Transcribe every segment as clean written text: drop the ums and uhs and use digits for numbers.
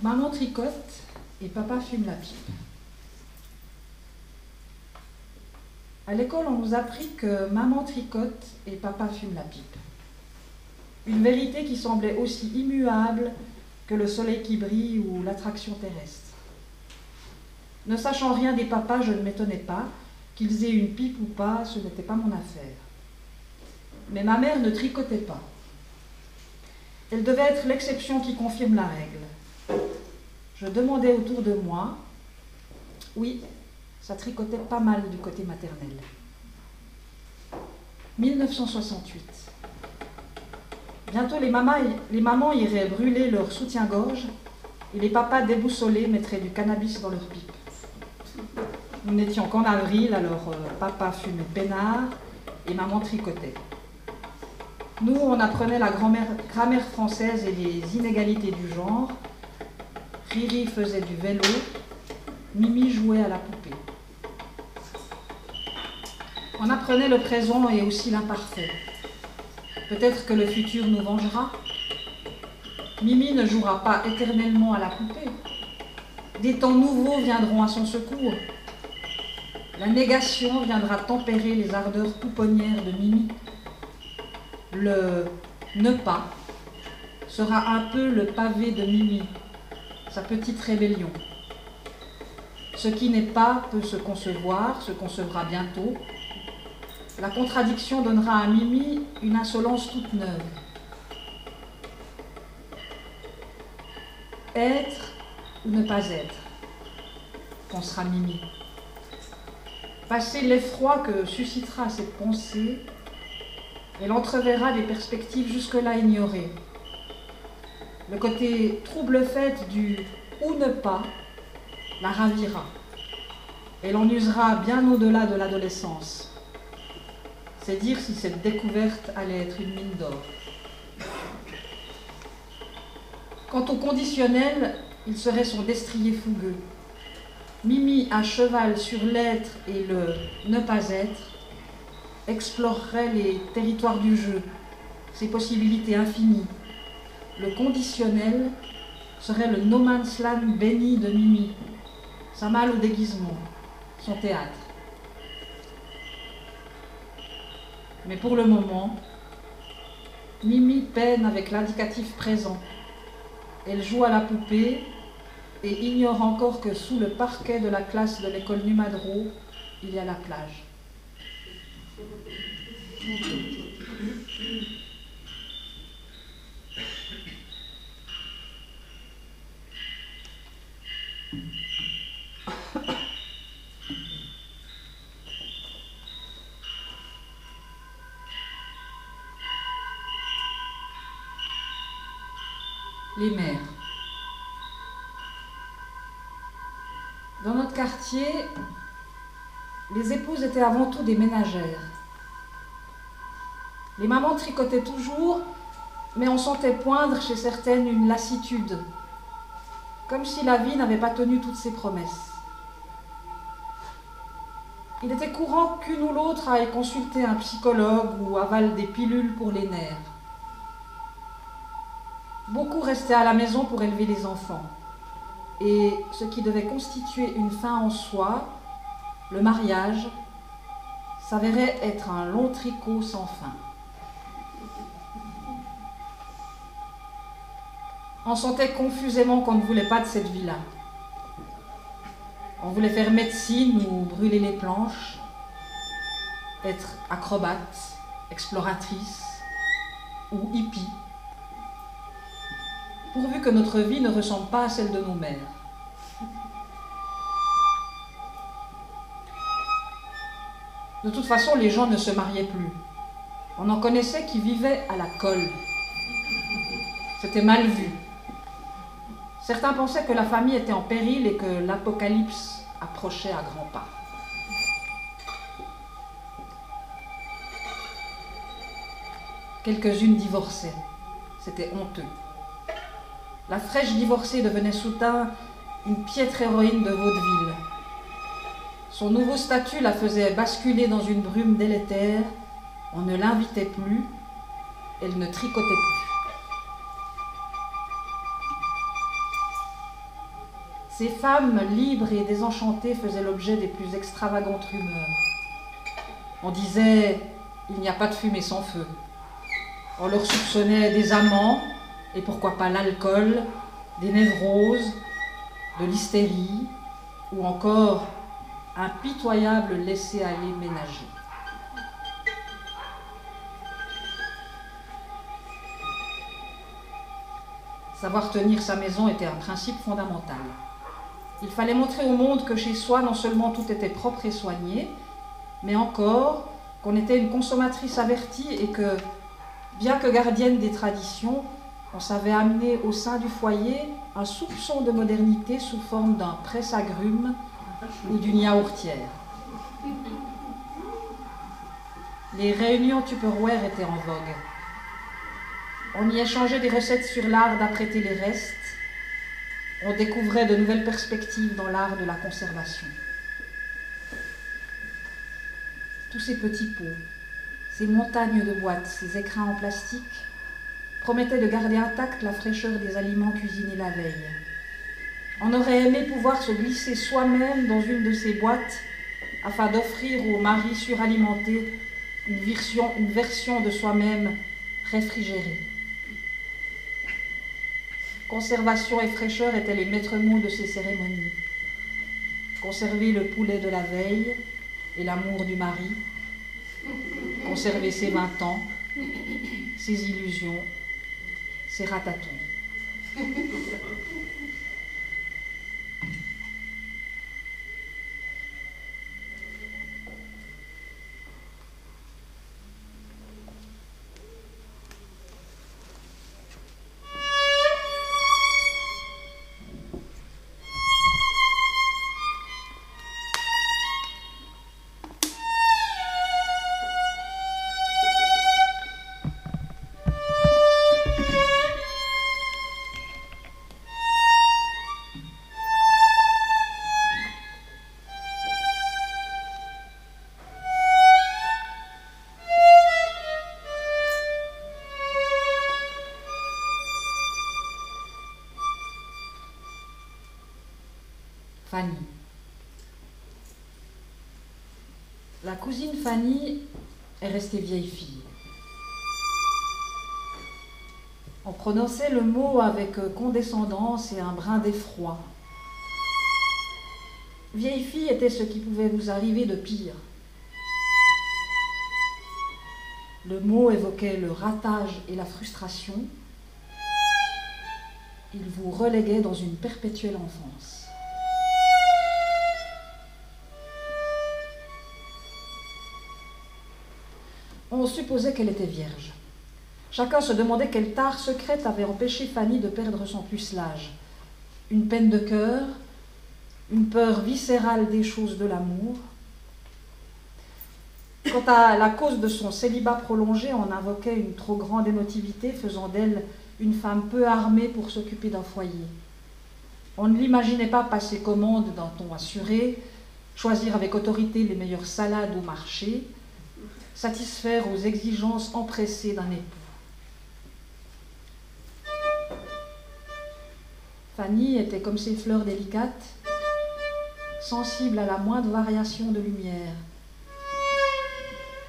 Maman tricote et papa fume la pipe. À l'école, on nous a appris que maman tricote et papa fume la pipe. Une vérité qui semblait aussi immuable que le soleil qui brille ou l'attraction terrestre. Ne sachant rien des papas, je ne m'étonnais pas qu'ils aient une pipe ou pas, ce n'était pas mon affaire. Mais ma mère ne tricotait pas. Elle devait être l'exception qui confirme la règle. Je demandais autour de moi. Oui, ça tricotait pas mal du côté maternel. 1968. Bientôt, les mamans iraient brûler leur soutien-gorge et les papas déboussolés mettraient du cannabis dans leur pipe. Nous n'étions qu'en avril, alors papa fumait peinard et maman tricotait. Nous, on apprenait la grammaire française et les inégalités du genre. Riri faisait du vélo, Mimi jouait à la poupée. On apprenait le présent et aussi l'imparfait. Peut-être que le futur nous vengera. Mimi ne jouera pas éternellement à la poupée. Des temps nouveaux viendront à son secours. La négation viendra tempérer les ardeurs pouponnières de Mimi. Le ne pas sera un peu le pavé de Mimi, sa petite rébellion. Ce qui n'est pas peut se concevoir, se concevra bientôt. La contradiction donnera à Mimi une insolence toute neuve. Être ou ne pas être, pensera Mimi. Passer l'effroi que suscitera cette pensée, elle entreverra des perspectives jusque-là ignorées. Le côté trouble-fête du « ou ne pas » la ravira. Elle en usera bien au-delà de l'adolescence. C'est dire si cette découverte allait être une mine d'or. Quant au conditionnel, il serait son destrier fougueux. Mimi, à cheval sur l'être et le ne pas être, explorerait les territoires du jeu, ses possibilités infinies. Le conditionnel serait le no man's land béni de Mimi, sa malle au déguisement, son théâtre. Mais pour le moment, Mimi peine avec l'indicatif présent. Elle joue à la poupée et ignore encore que sous le parquet de la classe de l'école Numadro, il y a la plage. Les mères. Dans notre quartier, les épouses étaient avant tout des ménagères. Les mamans tricotaient toujours, mais on sentait poindre chez certaines une lassitude, comme si la vie n'avait pas tenu toutes ses promesses. Il était courant qu'une ou l'autre aille consulter un psychologue ou avale des pilules pour les nerfs. Beaucoup restaient à la maison pour élever les enfants. Et ce qui devait constituer une fin en soi, le mariage, s'avérait être un long tricot sans fin. On sentait confusément qu'on ne voulait pas de cette vie-là. On voulait faire médecine ou brûler les planches, être acrobate, exploratrice ou hippie, pourvu que notre vie ne ressemble pas à celle de nos mères. De toute façon, les gens ne se mariaient plus. On en connaissait qui vivaient à la colle. C'était mal vu. Certains pensaient que la famille était en péril et que l'apocalypse approchait à grands pas. Quelques-unes divorçaient. C'était honteux. La fraîche divorcée devenait soudain une piètre héroïne de vaudeville. Son nouveau statut la faisait basculer dans une brume délétère. On ne l'invitait plus, elle ne tricotait plus. Ces femmes libres et désenchantées faisaient l'objet des plus extravagantes rumeurs. On disait « il n'y a pas de fumée sans feu ». On leur soupçonnait des amants, et pourquoi pas l'alcool, des névroses, de l'hystérie, ou encore un pitoyable laisser-aller ménager. Savoir tenir sa maison était un principe fondamental. Il fallait montrer au monde que chez soi, non seulement tout était propre et soigné, mais encore qu'on était une consommatrice avertie et que, bien que gardienne des traditions, on savait amener au sein du foyer un soupçon de modernité sous forme d'un presse-agrumes ou d'une yaourtière. Les réunions Tupperware étaient en vogue. On y échangeait des recettes sur l'art d'apprêter les restes. On découvrait de nouvelles perspectives dans l'art de la conservation. Tous ces petits pots, ces montagnes de boîtes, ces écrins en plastique promettaient de garder intacte la fraîcheur des aliments cuisinés la veille. On aurait aimé pouvoir se glisser soi-même dans une de ces boîtes afin d'offrir aux maris suralimentés une version de soi-même réfrigérée. Conservation et fraîcheur étaient les maîtres mots de ces cérémonies. Conserver le poulet de la veille et l'amour du mari, conserver ses 20 ans, ses illusions, ses ratatons. Fanny. La cousine Fanny est restée vieille fille. On prononçait le mot avec condescendance et un brin d'effroi. Vieille fille était ce qui pouvait vous arriver de pire. Le mot évoquait le ratage et la frustration. Il vous reléguait dans une perpétuelle enfance. On supposait qu'elle était vierge. Chacun se demandait quelle tare secrète avait empêché Fanny de perdre son pucelage. Une peine de cœur, une peur viscérale des choses de l'amour. Quant à la cause de son célibat prolongé, on invoquait une trop grande émotivité, faisant d'elle une femme peu armée pour s'occuper d'un foyer. On ne l'imaginait pas passer commande d'un ton assuré, choisir avec autorité les meilleures salades au marché, satisfaire aux exigences empressées d'un époux. Fanny était comme ces fleurs délicates, sensible à la moindre variation de lumière.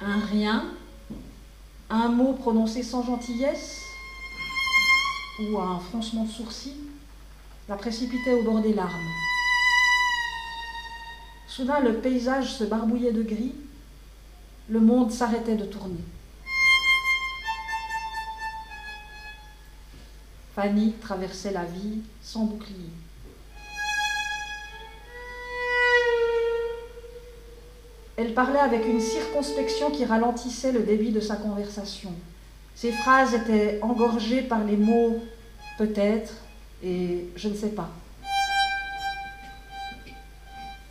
Un rien, un mot prononcé sans gentillesse, ou un froncement de sourcils, la précipitait au bord des larmes. Soudain, le paysage se barbouillait de gris, le monde s'arrêtait de tourner. Fanny traversait la vie sans bouclier. Elle parlait avec une circonspection qui ralentissait le débit de sa conversation. Ses phrases étaient engorgées par les mots « peut-être » et « je ne sais pas ».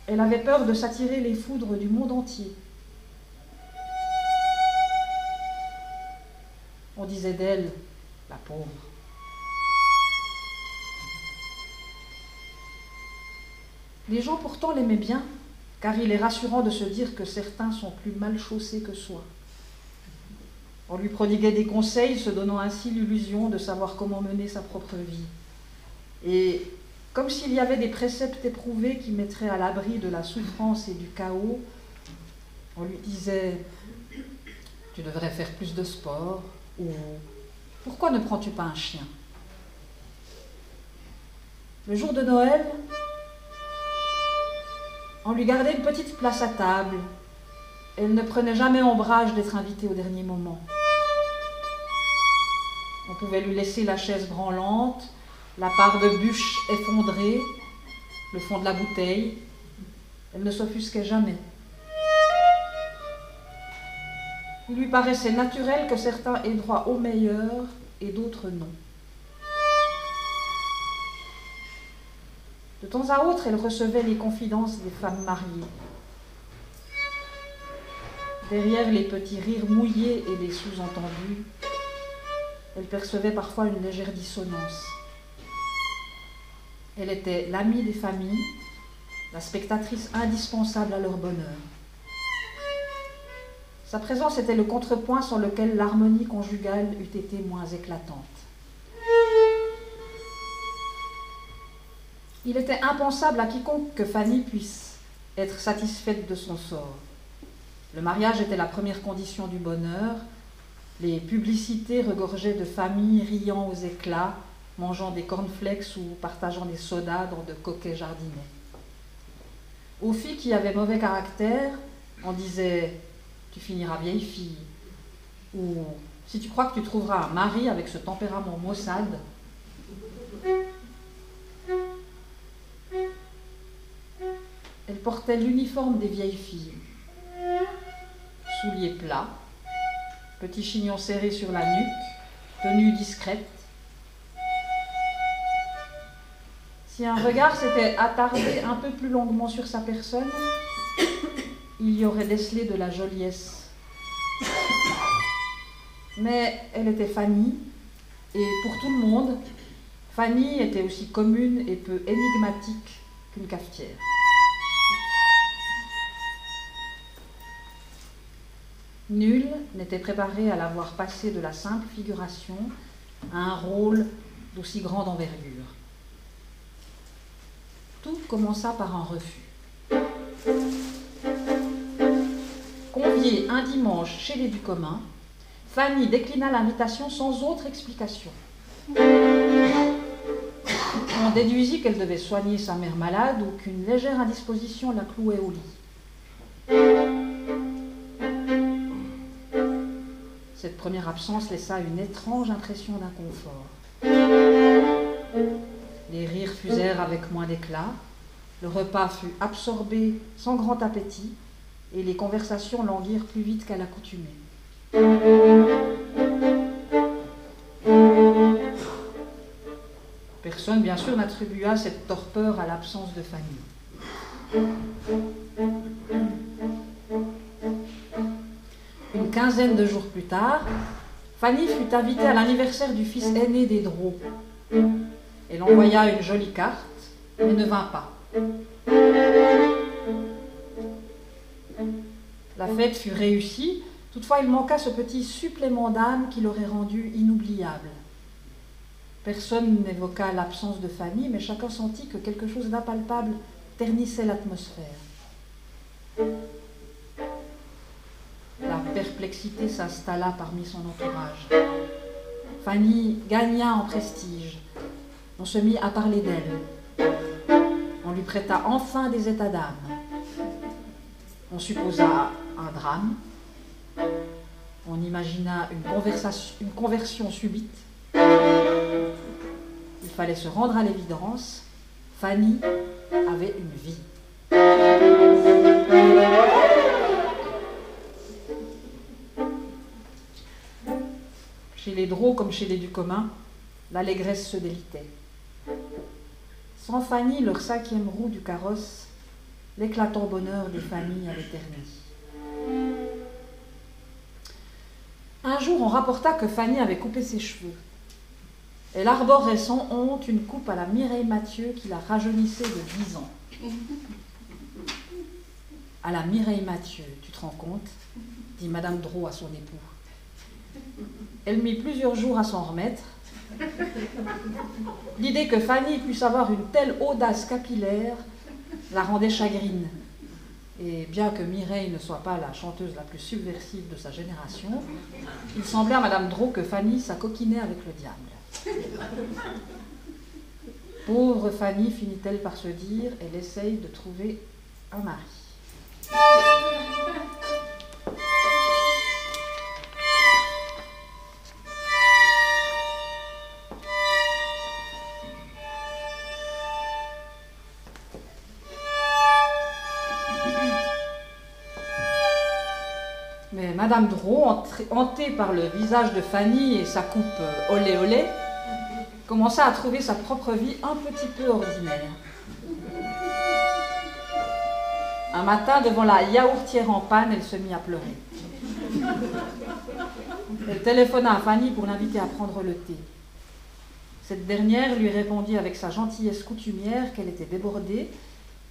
Elle avait peur de s'attirer les foudres du monde entier. On disait d'elle, la pauvre. Les gens pourtant l'aimaient bien, car il est rassurant de se dire que certains sont plus mal chaussés que soi. On lui prodiguait des conseils, se donnant ainsi l'illusion de savoir comment mener sa propre vie. Et comme s'il y avait des préceptes éprouvés qui mettraient à l'abri de la souffrance et du chaos. On lui disait « Tu devrais faire plus de sport » ou « Pourquoi ne prends-tu pas un chien ?» Le jour de Noël, on lui gardait une petite place à table. Elle ne prenait jamais ombrage d'être invitée au dernier moment. On pouvait lui laisser la chaise branlante, la part de bûche effondrée, le fond de la bouteille. Elle ne s'offusquait jamais. Il lui paraissait naturel que certains aient droit au meilleur et d'autres non. De temps à autre, elle recevait les confidences des femmes mariées. Derrière les petits rires mouillés et les sous-entendus, elle percevait parfois une légère dissonance. Elle était l'amie des familles, la spectatrice indispensable à leur bonheur. Sa présence était le contrepoint sur lequel l'harmonie conjugale eût été moins éclatante. Il était impensable à quiconque que Fanny puisse être satisfaite de son sort. Le mariage était la première condition du bonheur. Les publicités regorgeaient de familles riant aux éclats, mangeant des cornflakes ou partageant des sodas dans de coquets jardinets. Aux filles qui avaient mauvais caractère, on disait « tu finiras vieille fille » ou « si tu crois que tu trouveras un mari avec ce tempérament maussade ». Elle portait l'uniforme des vieilles filles. Souliers plats, petit chignon serré sur la nuque, tenue discrète. Si un regard s'était attardé un peu plus longuement sur sa personne, il y aurait décelé de la joliesse. Mais elle était Fanny, et pour tout le monde, Fanny était aussi commune et peu énigmatique qu'une cafetière. Nul n'était préparé à la voir passer de la simple figuration à un rôle d'aussi grande envergure. Tout commença par un refus. Conviée un dimanche chez les Ducommun, Fanny déclina l'invitation sans autre explication. On déduisit qu'elle devait soigner sa mère malade ou qu'une légère indisposition la clouait au lit. Cette première absence laissa une étrange impression d'inconfort. Les rires fusèrent avec moins d'éclat, le repas fut absorbé sans grand appétit et les conversations languirent plus vite qu'à l'accoutumée. Personne, bien sûr, n'attribua cette torpeur à l'absence de Fanny. Une quinzaine de jours plus tard, Fanny fut invitée à l'anniversaire du fils aîné des Drault. Elle envoya une jolie carte, mais ne vint pas. La fête fut réussie, toutefois il manqua ce petit supplément d'âme qui l'aurait rendue inoubliable. Personne n'évoqua l'absence de Fanny, mais chacun sentit que quelque chose d'impalpable ternissait l'atmosphère. La perplexité s'installa parmi son entourage. Fanny gagna en prestige. On se mit à parler d'elle. On lui prêta enfin des états d'âme. On supposa un drame. On imagina une conversion subite. Il fallait se rendre à l'évidence. Fanny avait une vie. Chez les Drault comme chez les Ducommun, l'allégresse se délitait. Sans Fanny, leur cinquième roue du carrosse, l'éclatant bonheur des familles avait terni. Un jour, on rapporta que Fanny avait coupé ses cheveux. Elle arborait sans honte une coupe à la Mireille Mathieu qui la rajeunissait de 10 ans. À la Mireille Mathieu, tu te rends compte, dit Madame Drault à son époux. Elle mit plusieurs jours à s'en remettre, L'idée que Fanny puisse avoir une telle audace capillaire la rendait chagrine. Et bien que Mireille ne soit pas la chanteuse la plus subversive de sa génération, il semblait à Madame Drault que Fanny s'acoquinait avec le diable. Pauvre Fanny, finit-elle par se dire, elle essaye de trouver un mari. Mais Madame Drault, hantée par le visage de Fanny et sa coupe olé olé, commença à trouver sa propre vie un petit peu ordinaire. Un matin, devant la yaourtière en panne, elle se mit à pleurer. Elle téléphona à Fanny pour l'inviter à prendre le thé. Cette dernière lui répondit avec sa gentillesse coutumière qu'elle était débordée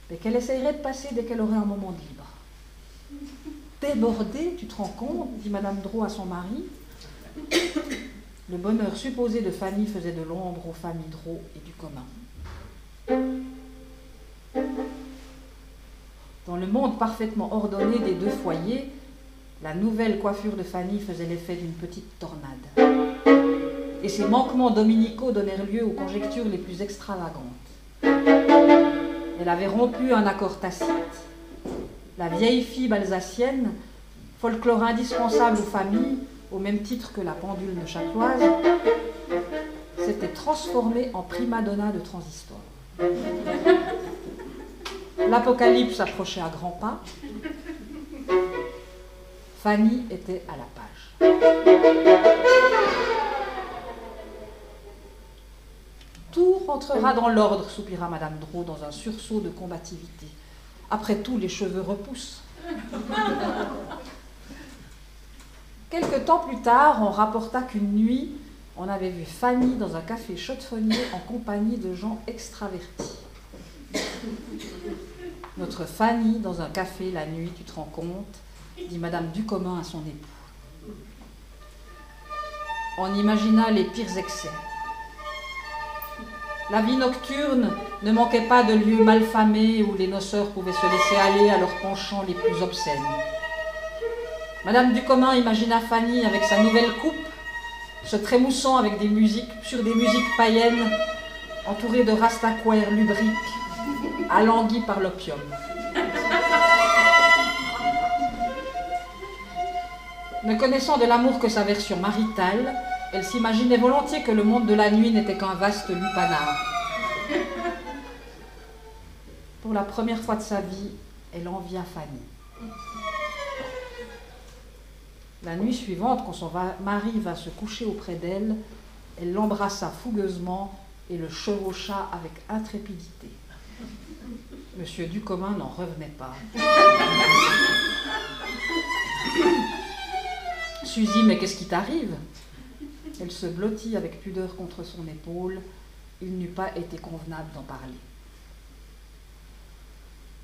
et qu'elle essayerait de passer dès qu'elle aurait un moment de libre. « Débordée, tu te rends compte ?» dit Madame Drault à son mari. Le bonheur supposé de Fanny faisait de l'ombre aux familles Drault et du commun. Dans le monde parfaitement ordonné des deux foyers, la nouvelle coiffure de Fanny faisait l'effet d'une petite tornade. Et ses manquements dominicaux donnèrent lieu aux conjectures les plus extravagantes. Elle avait rompu un accord tacite. La vieille fibre alsacienne, folklore indispensable aux familles, au même titre que la pendule de Chatoise, s'était transformée en prima-donna de transistor. L'apocalypse approchait à grands pas. Fanny était à la page. Tout rentrera dans l'ordre, soupira Madame Drault dans un sursaut de combativité. Après tout, les cheveux repoussent. Quelque temps plus tard, on rapporta qu'une nuit, on avait vu Fanny dans un café chaudefonnier en compagnie de gens extravertis. Notre Fanny dans un café la nuit, tu te rends compte, dit Madame Ducommun à son époux. On imagina les pires excès. La vie nocturne ne manquait pas de lieux malfamés où les noceurs pouvaient se laisser aller à leurs penchants les plus obscènes. Madame Ducommun imagina Fanny avec sa nouvelle coupe, se trémoussant avec sur des musiques païennes, entourée de rastaquouères lubriques, alanguis par l'opium. Ne connaissant de l'amour que sa version maritale, elle s'imaginait volontiers que le monde de la nuit n'était qu'un vaste lupanar. Pour la première fois de sa vie, elle envia Fanny. La nuit suivante, quand son mari va se coucher auprès d'elle, elle l'embrassa fougueusement et le chevaucha avec intrépidité. Monsieur Ducommun n'en revenait pas. Suzy, mais qu'est-ce qui t'arrive ? Elle se blottit avec pudeur contre son épaule. Il n'eût pas été convenable d'en parler.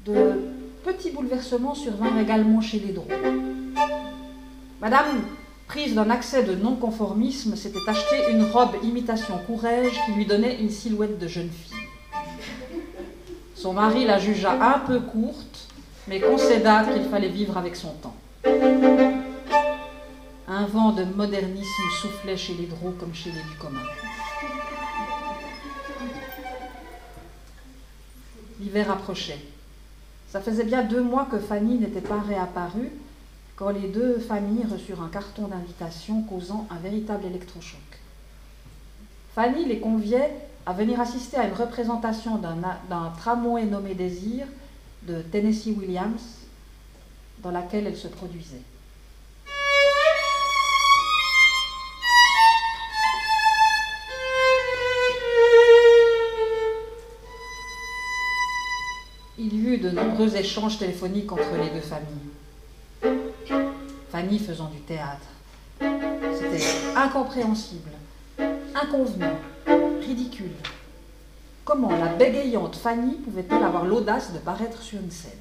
De petits bouleversements survinrent également chez les Drault. Madame, prise d'un accès de non-conformisme, s'était acheté une robe imitation Courrèges qui lui donnait une silhouette de jeune fille. Son mari la jugea un peu courte, mais concéda qu'il fallait vivre avec son temps. Un vent de modernisme soufflait chez les Drault comme chez les Ducommun. L'hiver approchait. Ça faisait bien 2 mois que Fanny n'était pas réapparue quand les deux familles reçurent un carton d'invitation causant un véritable électrochoc. Fanny les conviait à venir assister à une représentation d'un tramway nommé Désir de Tennessee Williams dans laquelle elle se produisait. Il y eut de nombreux échanges téléphoniques entre les deux familles. Fanny faisant du théâtre. C'était incompréhensible, inconvenant, ridicule. Comment la bégayante Fanny pouvait-elle avoir l'audace de paraître sur une scène ?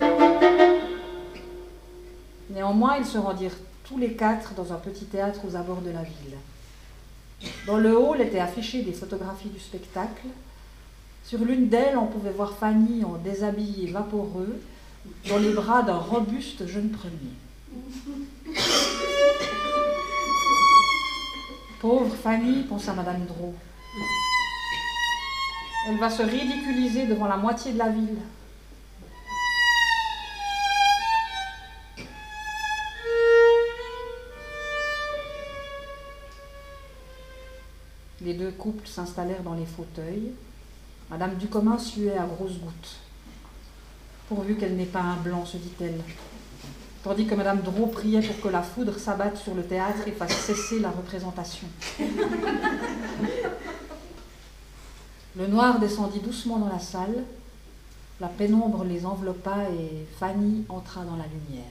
Néanmoins, ils se rendirent tous les 4 dans un petit théâtre aux abords de la ville. Dans le hall étaient affichées des photographies du spectacle. Sur l'une d'elles, on pouvait voir Fanny en déshabillé vaporeux, dans les bras d'un robuste jeune premier. Pauvre Fanny, pensa Madame Drault. Elle va se ridiculiser devant la moitié de la ville. Les deux couples s'installèrent dans les fauteuils. Madame Ducommun suait à grosses gouttes. Pourvu qu'elle n'ait pas un blanc, se dit-elle. Tandis que Madame Drault priait pour que la foudre s'abatte sur le théâtre et fasse cesser la représentation. Le noir descendit doucement dans la salle. La pénombre les enveloppa et Fanny entra dans la lumière.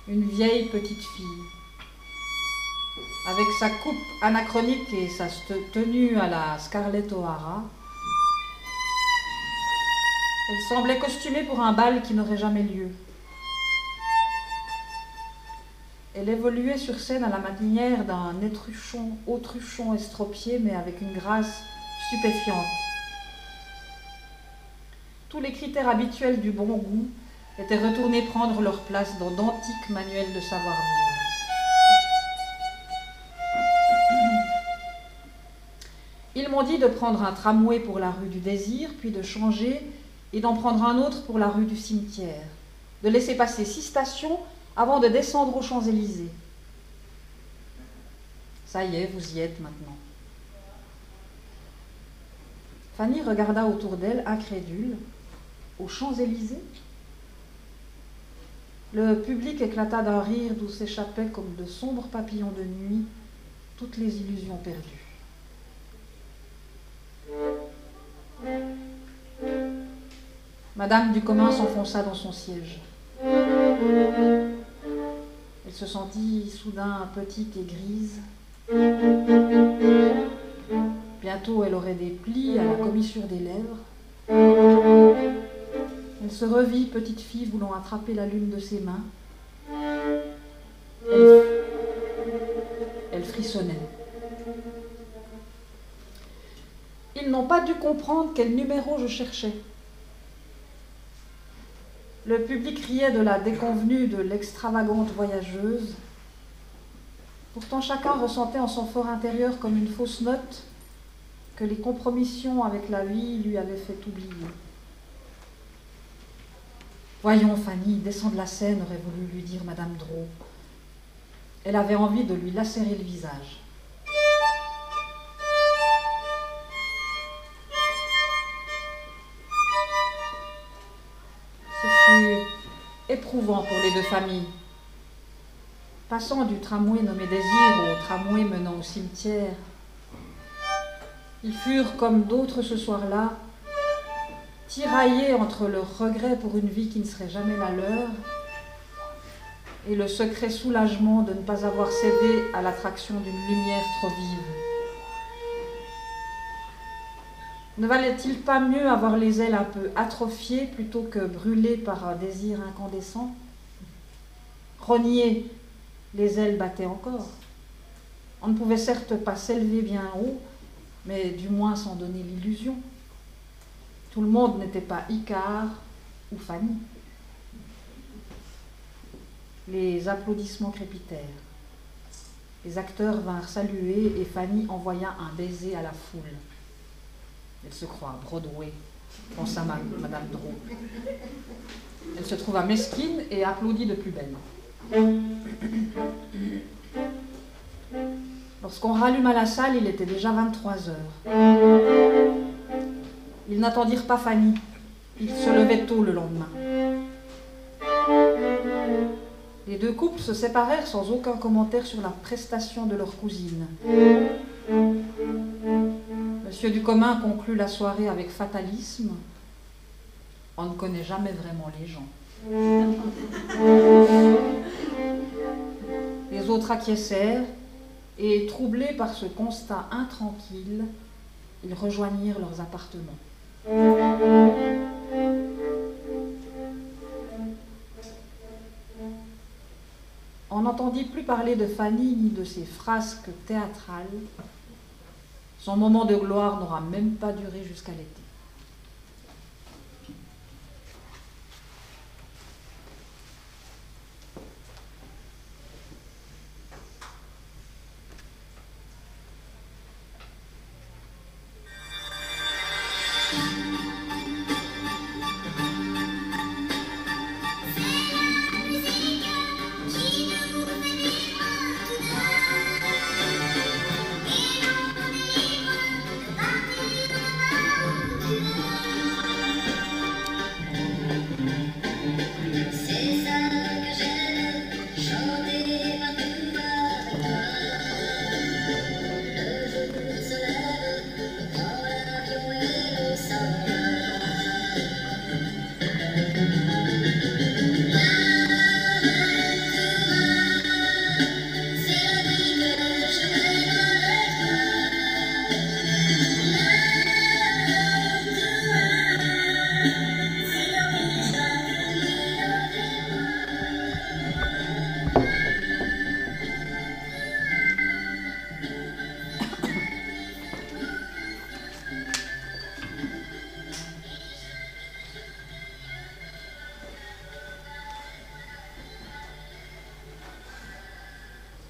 Une vieille petite fille, avec sa coupe anachronique et sa tenue à la Scarlett O'Hara. Elle semblait costumée pour un bal qui n'aurait jamais lieu. Elle évoluait sur scène à la manière d'un autruchon estropié, mais avec une grâce stupéfiante. Tous les critères habituels du bon goût étaient retournés prendre leur place dans d'antiques manuels de savoir-vivre. Ils m'ont dit de prendre un tramway pour la rue du Désir, puis de changer et d'en prendre un autre pour la rue du Cimetière, de laisser passer 6 stations avant de descendre aux Champs-Élysées. Ça y est, vous y êtes maintenant. Fanny regarda autour d'elle, incrédule. Aux Champs-Élysées ? Le public éclata d'un rire d'où s'échappaient comme de sombres papillons de nuit toutes les illusions perdues. Madame Ducommun s'enfonça dans son siège. Elle se sentit soudain petite et grise. Bientôt, elle aurait des plis à la commissure des lèvres. Elle se revit, petite fille voulant attraper la lune de ses mains. Elle frissonnait. Ils n'ont pas dû comprendre quel numéro je cherchais. Le public riait de la déconvenue de l'extravagante voyageuse. Pourtant, chacun ressentait en son fort intérieur comme une fausse note que les compromissions avec la vie lui avaient fait oublier. Voyons, Fanny, descends de la scène, aurait voulu lui dire Madame Drault. Elle avait envie de lui lacérer le visage. Ce fut éprouvant pour les deux familles. Passant du tramway nommé Désir au tramway menant au cimetière, ils furent, comme d'autres ce soir-là, tiraillés entre le regret pour une vie qui ne serait jamais la leur et le secret soulagement de ne pas avoir cédé à l'attraction d'une lumière trop vive. Ne valait-il pas mieux avoir les ailes un peu atrophiées plutôt que brûlées par un désir incandescent ? Rognées, les ailes battaient encore. On ne pouvait certes pas s'élever bien haut, mais du moins s'en donner l'illusion. Tout le monde n'était pas Icare ou Fanny. Les applaudissements crépitèrent. Les acteurs vinrent saluer et Fanny envoya un baiser à la foule. Elle se croit à Broadway, pensa Madame Drault. Elle se trouva mesquine et applaudit de plus belle. Lorsqu'on ralluma la salle, il était déjà 23 heures. Ils n'attendirent pas Fanny. Ils se levaient tôt le lendemain. Les deux couples se séparèrent sans aucun commentaire sur la prestation de leur cousine. Monsieur Ducommun conclut la soirée avec fatalisme. On ne connaît jamais vraiment les gens. Les autres acquiescèrent et, troublés par ce constat intranquille, ils rejoignirent leurs appartements. n'entendit plus parler de Fanny ni de ses frasques théâtrales. Son moment de gloire n'aura même pas duré jusqu'à l'été.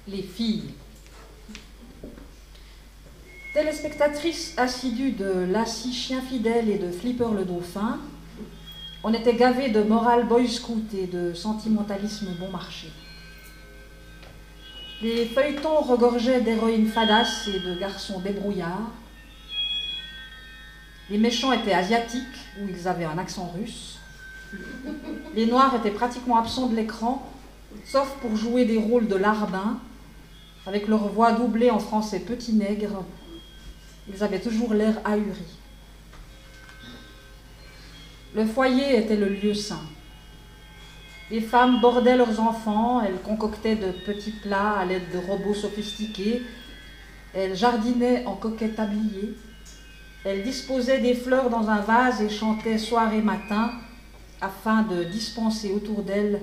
Les filles. Téléspectatrices assidues de Lassie Chien Fidèle et de Flipper le Dauphin, on était gavés de morale boy scout et de sentimentalisme bon marché. Les feuilletons regorgeaient d'héroïnes fadasses et de garçons débrouillards. Les méchants étaient asiatiques, ou ils avaient un accent russe. Les noirs étaient pratiquement absents de l'écran, sauf pour jouer des rôles de larbins, avec leur voix doublée en français petit nègre. Ils avaient toujours l'air ahuris. Le foyer était le lieu saint. Les femmes bordaient leurs enfants, elles concoctaient de petits plats à l'aide de robots sophistiqués, elles jardinaient en coquettes tabliers, elles disposaient des fleurs dans un vase et chantaient soir et matin afin de dispenser autour d'elles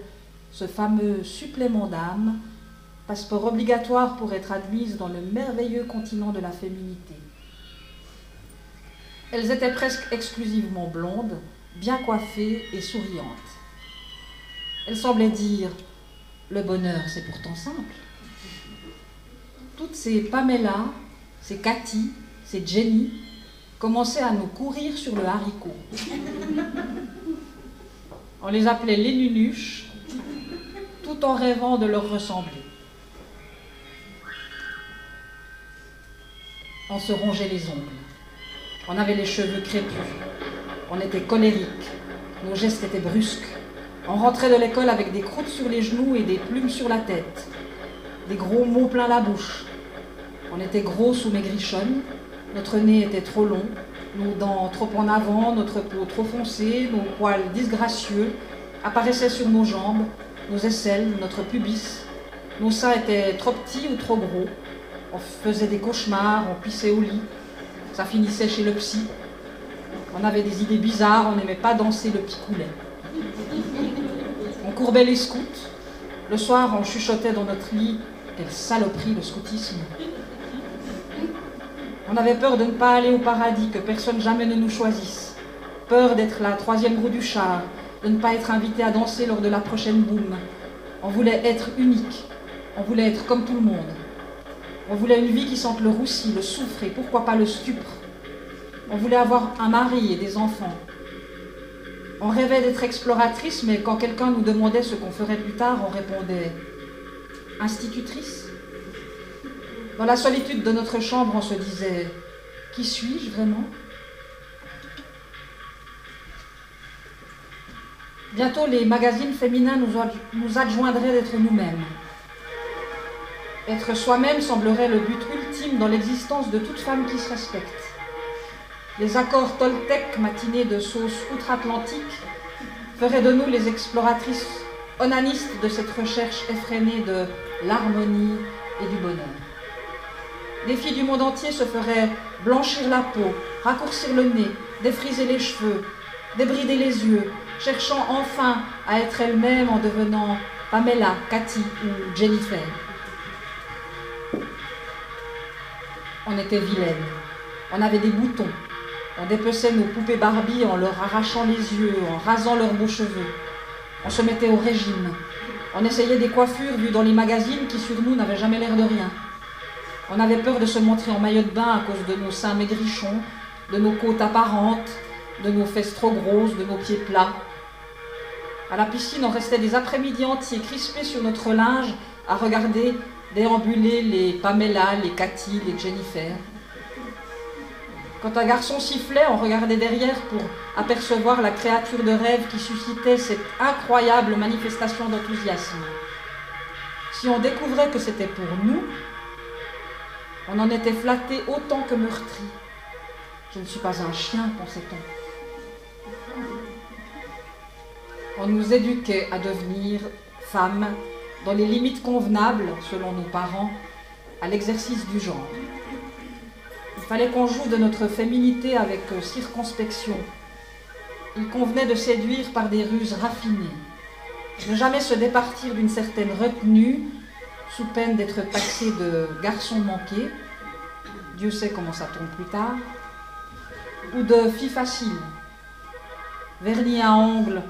ce fameux supplément d'âme, passeport obligatoire pour être admise dans le merveilleux continent de la féminité. Elles étaient presque exclusivement blondes, bien coiffées et souriantes. Elles semblaient dire « Le bonheur, c'est pourtant simple ». Toutes ces Pamela, ces Cathy, ces Jenny commençaient à nous courir sur le haricot. On les appelait les nunuches, tout en rêvant de leur ressembler. On se rongeait les ongles. On avait les cheveux crépus. On était colériques. Nos gestes étaient brusques. On rentrait de l'école avec des croûtes sur les genoux et des plumes sur la tête. Des gros mots plein la bouche. On était grosses ou maigrichonnes. Notre nez était trop long. Nos dents trop en avant. Notre peau trop foncée. Nos poils disgracieux apparaissaient sur nos jambes, nos aisselles, notre pubis. Nos seins étaient trop petits ou trop gros. On faisait des cauchemars, on pissait au lit. Ça finissait chez le psy. On avait des idées bizarres, on n'aimait pas danser le picoulet. On courbait les scouts. Le soir, on chuchotait dans notre lit. Quelle saloperie le scoutisme. On avait peur de ne pas aller au paradis, que personne jamais ne nous choisisse. Peur d'être la troisième roue du char, de ne pas être invité à danser lors de la prochaine boum. On voulait être unique. On voulait être comme tout le monde. On voulait une vie qui sente le roussi, le soufre et pourquoi pas le stupre. On voulait avoir un mari et des enfants. On rêvait d'être exploratrice, mais quand quelqu'un nous demandait ce qu'on ferait plus tard, on répondait « institutrice ». Dans la solitude de notre chambre, on se disait « qui suis-je vraiment ?» Bientôt, les magazines féminins nous adjoindraient d'être nous-mêmes. Être soi-même semblerait le but ultime dans l'existence de toute femme qui se respecte. Les accords Toltec matinés de sauce outre-Atlantique feraient de nous les exploratrices onanistes de cette recherche effrénée de l'harmonie et du bonheur. Les filles du monde entier se feraient blanchir la peau, raccourcir le nez, défriser les cheveux, débrider les yeux, cherchant enfin à être elle-même en devenant Pamela, Cathy ou Jennifer. On était vilaines, on avait des boutons, on dépeçait nos poupées Barbie en leur arrachant les yeux, en rasant leurs beaux cheveux. On se mettait au régime, on essayait des coiffures vues dans les magazines qui sur nous n'avaient jamais l'air de rien. On avait peur de se montrer en maillot de bain à cause de nos seins maigrichons, de nos côtes apparentes, de nos fesses trop grosses, de nos pieds plats. À la piscine, on restait des après-midi entiers crispés sur notre linge à regarder déambuler les Pamela, les Cathy, les Jennifer. Quand un garçon sifflait, on regardait derrière pour apercevoir la créature de rêve qui suscitait cette incroyable manifestation d'enthousiasme. Si on découvrait que c'était pour nous, on en était flatté autant que meurtri. Je ne suis pas un chien, pensait-on. On nous éduquait à devenir femmes dans les limites convenables, selon nos parents, à l'exercice du genre. Il fallait qu'on joue de notre féminité avec circonspection. Il convenait de séduire par des ruses raffinées, de jamais se départir d'une certaine retenue, sous peine d'être taxé de garçon manqué, Dieu sait comment ça tombe plus tard, ou de fille facile, vernis à ongles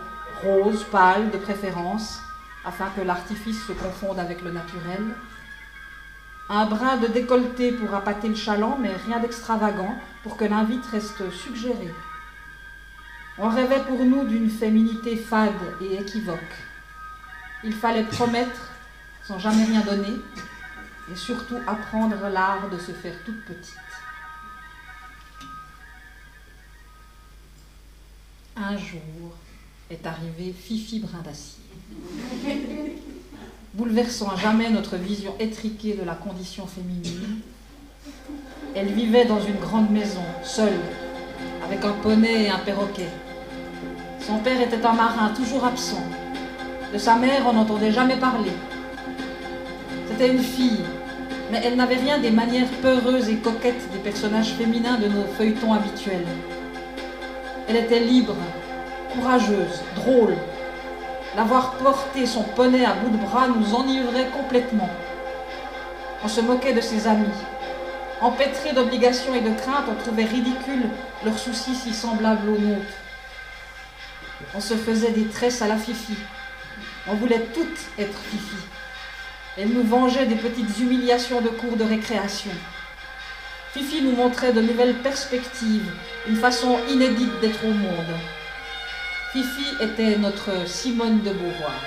rose, pâle de préférence, afin que l'artifice se confonde avec le naturel, un brin de décolleté pour appâter le chaland, mais rien d'extravagant pour que l'invite reste suggéré. On rêvait pour nous d'une féminité fade et équivoque. Il fallait promettre sans jamais rien donner, et surtout apprendre l'art de se faire toute petite. Un jour est arrivée Fifi Brindacier, bouleversant à jamais notre vision étriquée de la condition féminine. Elle vivait dans une grande maison, seule, avec un poney et un perroquet. Son père était un marin, toujours absent. De sa mère, on n'entendait jamais parler. C'était une fille, mais elle n'avait rien des manières peureuses et coquettes des personnages féminins de nos feuilletons habituels. Elle était libre, courageuse, drôle. L'avoir porté son poney à bout de bras nous enivrait complètement. On se moquait de ses amis. Empêtrés d'obligations et de craintes, on trouvait ridicule leurs soucis si semblables aux nôtres. On se faisait des tresses à la Fifi. On voulait toutes être Fifi. Elle nous vengeait des petites humiliations de cours de récréation. Fifi nous montrait de nouvelles perspectives, une façon inédite d'être au monde. Fifi était notre Simone de Beauvoir.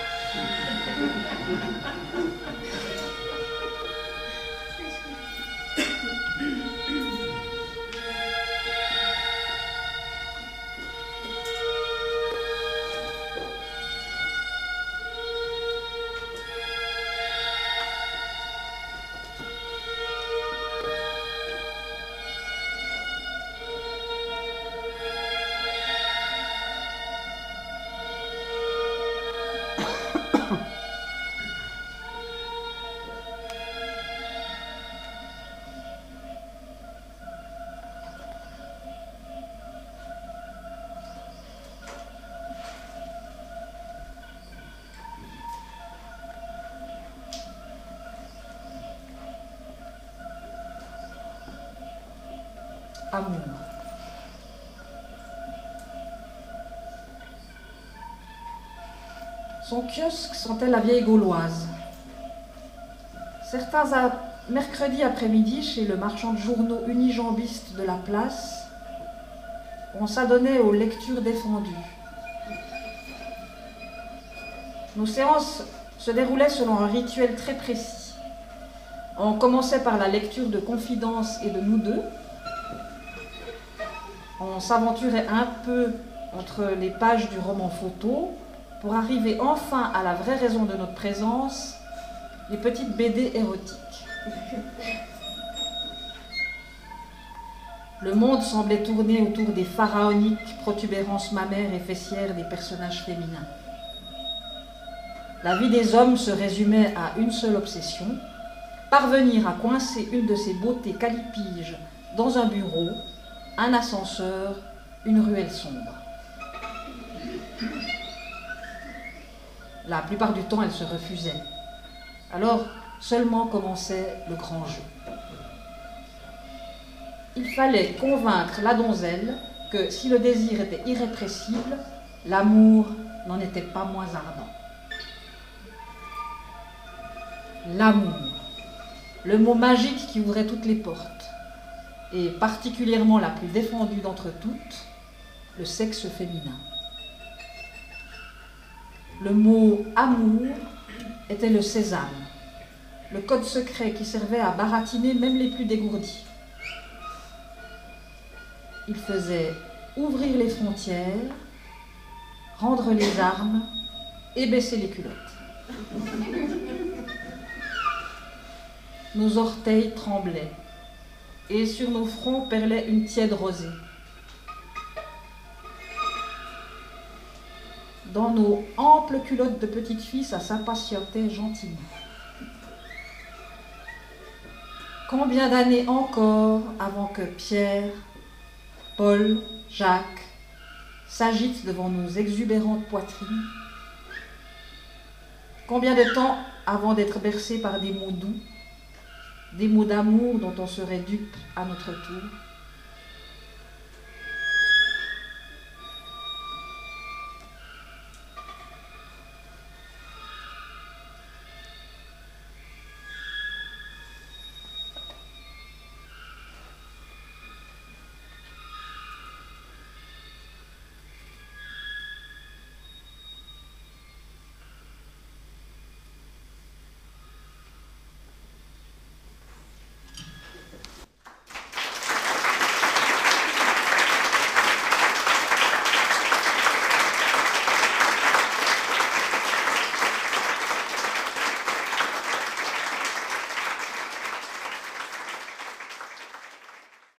Amour. Son kiosque sentait la vieille gauloise. Certains mercredis après-midi, chez le marchand de journaux unijambiste de la place, on s'adonnait aux lectures défendues. Nos séances se déroulaient selon un rituel très précis. On commençait par la lecture de Confidences et de Nous deux. On s'aventurait un peu entre les pages du roman photo pour arriver enfin à la vraie raison de notre présence, les petites BD érotiques. Le monde semblait tourner autour des pharaoniques protubérances mammaires et fessières des personnages féminins. La vie des hommes se résumait à une seule obsession, parvenir à coincer une de ces beautés calipiges dans un bureau, un ascenseur, une ruelle sombre. La plupart du temps, elle se refusait. Alors, seulement commençait le grand jeu. Il fallait convaincre la donzelle que si le désir était irrépressible, l'amour n'en était pas moins ardent. L'amour, le mot magique qui ouvrait toutes les portes, et particulièrement la plus défendue d'entre toutes, le sexe féminin. Le mot amour était le sésame, le code secret qui servait à baratiner même les plus dégourdis. Il faisait ouvrir les frontières, rendre les armes et baisser les culottes. Nos orteils tremblaient et sur nos fronts perlait une tiède rosée. Dans nos amples culottes de petite fille, ça s'impatientait gentiment. Combien d'années encore avant que Pierre, Paul, Jacques s'agitent devant nos exubérantes poitrines? Combien de temps avant d'être bercés par des mots doux, des mots d'amour dont on serait dupe à notre tour?